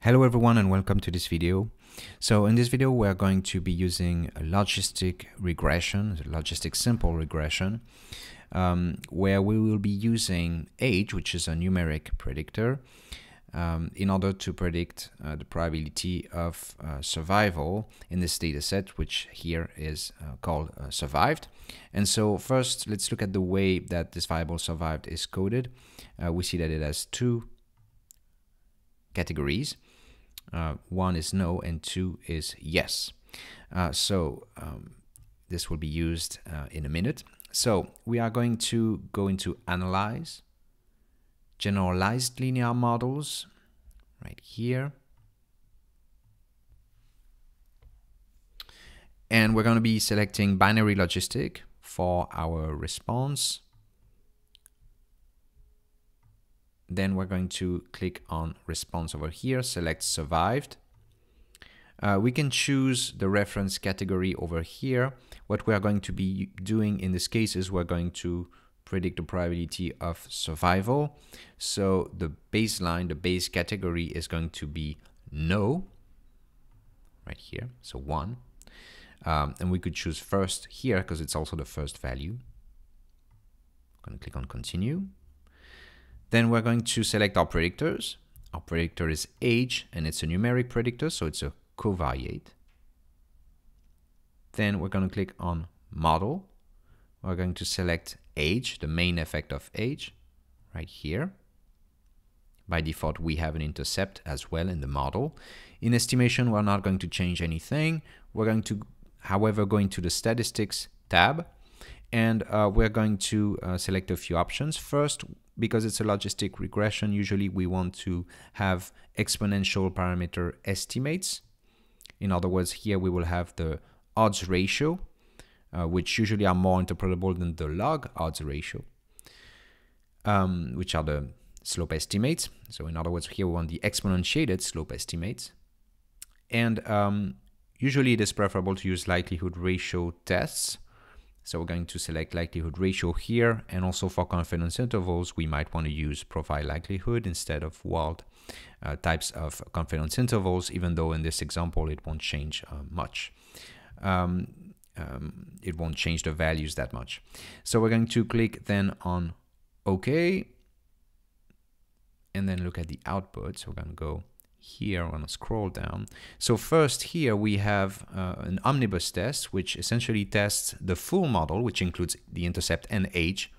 Hello everyone and welcome to this video. So in this video we are going to be using a logistic regression, a logistic simple regression, where we will be using age, which is a numeric predictor, in order to predict the probability of survival in this data set, which here is called survived. And so first let's look at the way that this variable survived is coded. We see that it has two categories. One is no and two is yes. This will be used in a minute. So we are going to go into Analyze, Generalized Linear Models, right here. And we're going to be selecting Binary Logistic for our response. Then we're going to click on response over here, select survived. We can choose the reference category over here. What we are going to be doing in this case is we're going to predict the probability of survival. So the baseline, the base category is going to be no, right here, so 1. And we could choose first here because it's also the first value. I'm going to click on continue. Then we're going to select our predictors. Our predictor is age, and it's a numeric predictor, so it's a covariate. Then we're going to click on model. We're going to select age, the main effect of age, right here. By default, we have an intercept as well in the model. In estimation, we're not going to change anything. We're going to, however, go into the statistics tab, and we're going to select a few options. First, because it's a logistic regression, usually we want to have exponential parameter estimates. In other words, here we will have the odds ratio, which usually are more interpretable than the log odds ratio, which are the slope estimates. So in other words, here we want the exponentiated slope estimates. And usually it is preferable to use likelihood ratio tests. So we're going to select likelihood ratio here, and also for confidence intervals, we might want to use profile likelihood instead of wild types of confidence intervals, even though in this example it won't change much. It won't change the values that much. So we're going to click then on OK, and then look at the output. So we're going to go here, I'm going to scroll down. So first here we have an omnibus test, which essentially tests the full model, which includes the intercept and age,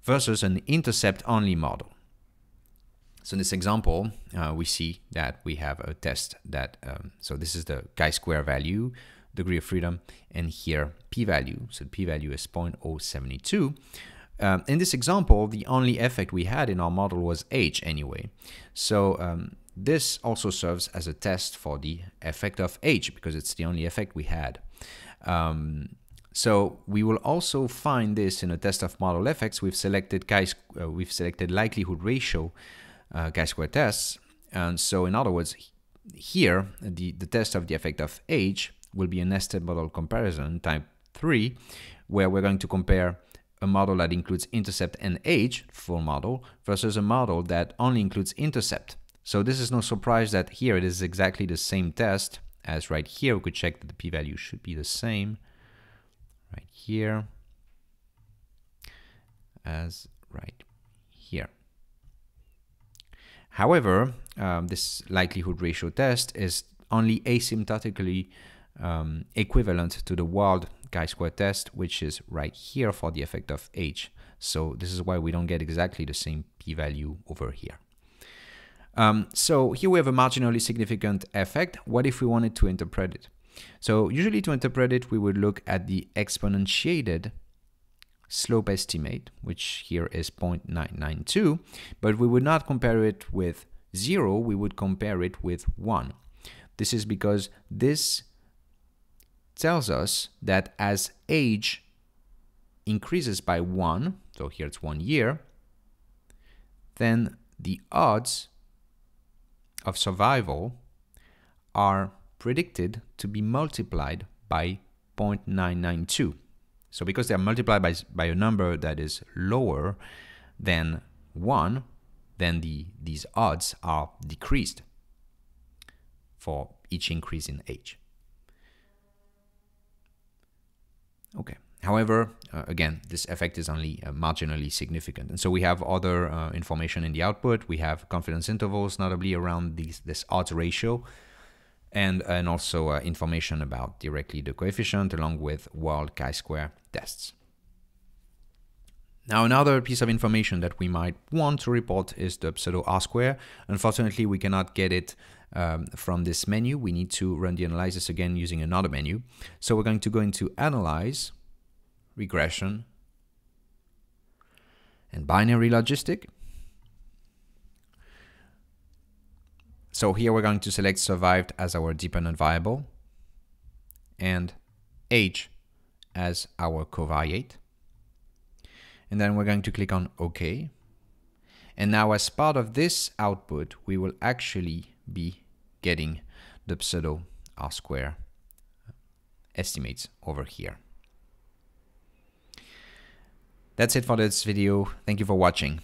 versus an intercept only model. So in this example, we see that we have a test that, so this is the chi-square value, degree of freedom, and here p-value. So the p-value is 0.072. In this example, the only effect we had in our model was age anyway. So this also serves as a test for the effect of age because it's the only effect we had. So we will also find this in a test of model effects. We've selected likelihood ratio chi-square tests. And so in other words, here the test of the effect of age will be a nested model comparison type 3, where we're going to compare a model that includes intercept and age, full model, versus a model that only includes intercept. So this is no surprise that here it is exactly the same test as right here. We could check that the p-value should be the same right here as right here. However, this likelihood ratio test is only asymptotically equivalent to the wild chi-square test, which is right here for the effect of age. So this is why we don't get exactly the same p-value over here. So here we have a marginally significant effect. What if we wanted to interpret it? So usually to interpret it, we would look at the exponentiated slope estimate, which here is 0.992, but we would not compare it with 0, we would compare it with 1. This is because this tells us that as age increases by 1, so here it's 1 year, then the odds of survival are predicted to be multiplied by 0.992. So because they are multiplied by a number that is lower than 1, then these odds are decreased. for each increase in age. Okay. However, again, this effect is only marginally significant. And so we have other information in the output. We have confidence intervals, notably around this odds ratio, and also information about directly the coefficient along with world chi-square tests. Now, another piece of information that we might want to report is the pseudo R-square. Unfortunately, we cannot get it from this menu. We need to run the analysis again using another menu. So we're going to go into Analyze, Regression, and Binary Logistic. So here we're going to select survived as our dependent variable and age as our covariate. And then we're going to click on OK. And now as part of this output, we will actually be getting the pseudo R-square estimates over here. That's it for this video. Thank you for watching.